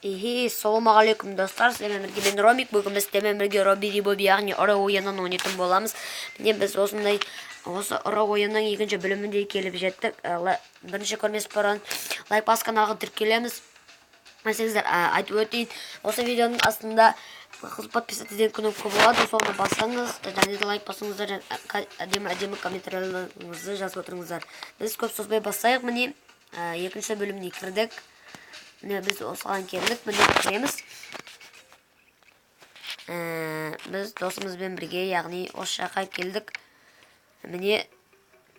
Ассалаумағалейкум достар, сіздермен бірге мен Ромик. Бүгін біз сіздермен бірге Робби Бобби яғни ұры ойынын ойнайтын боламыз. Міне біз осы ұры ойынның екінші бөлімінде келіп жеттік. Бірінші көрмес бұрын лайк бас каналға тіркелеміз. Мәселеңіздер айтып өтейін, осы видеоның астында подписаться кнопка болады, соны бассаңыз және де лайк басыңыздар, әдемі комментарийлеріңізді жазып отырыңыздар. Біз көп созбай басайық. Міне екінші бөліміне кірдік. Міне біз осыған келдік, міне кіреміз. Біз досымызбен бірге, яғни осы жаққа келдік. Міне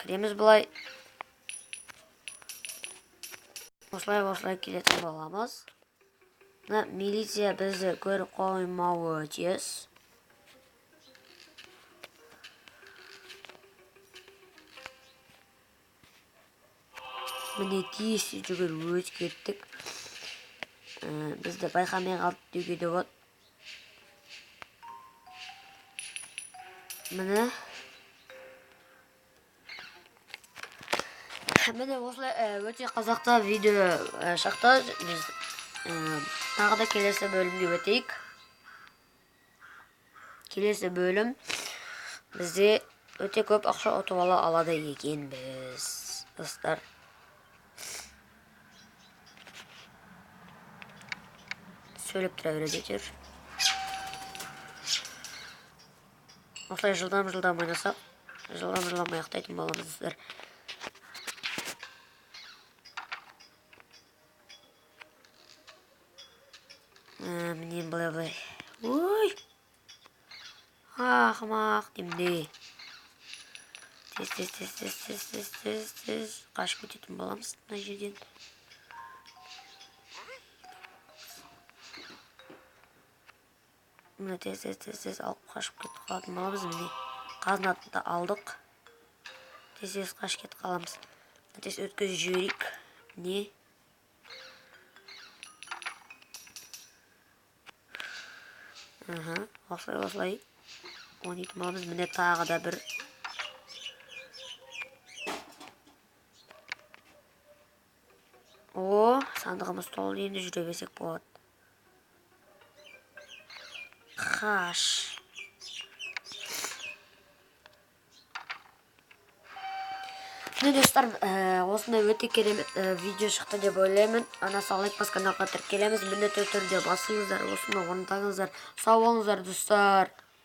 кіреміз бұлай. Осылай келетін боламыз. Милиция бізді көріп қоймауы тиіс. Міне тиіс жүгір өз кеттік. Бізді байқамай қалды деуге де болады. Міне осылай өте қазақта видео шықты. Біз тағы да келесі бөлімге өтейік. Келесі бөлім бізде өте көп ақша ұтып ала алады екенбіз, достар. Söylеп тұра береді әйтеуір. Осылай жылдам ойнасақ, жылдам аяқтайтын боламыз, достар. Міне былай. Ой! Ақымақ демде. Тез. Қашып өтетін боламыз мына жерден. Міне тез алып қашып кетіп қалатын боламыз. Міне қазынатты алдық. Тез қашып кетіп қаламыз. Тез өткізіп жіберейік. Міне. Осылай ойнайтын боламыз. Міне тағы да бір. Сандығымыз толы, енді жүре берсек болады. Қаш. Міне достар, осындай өте керемет видео шықты деп ойлаймын. Лайк бас каналға тіркелеміз. Міндетті түрде басыңыздар, осыны орындаңыздар. Сау болыңыздар достар.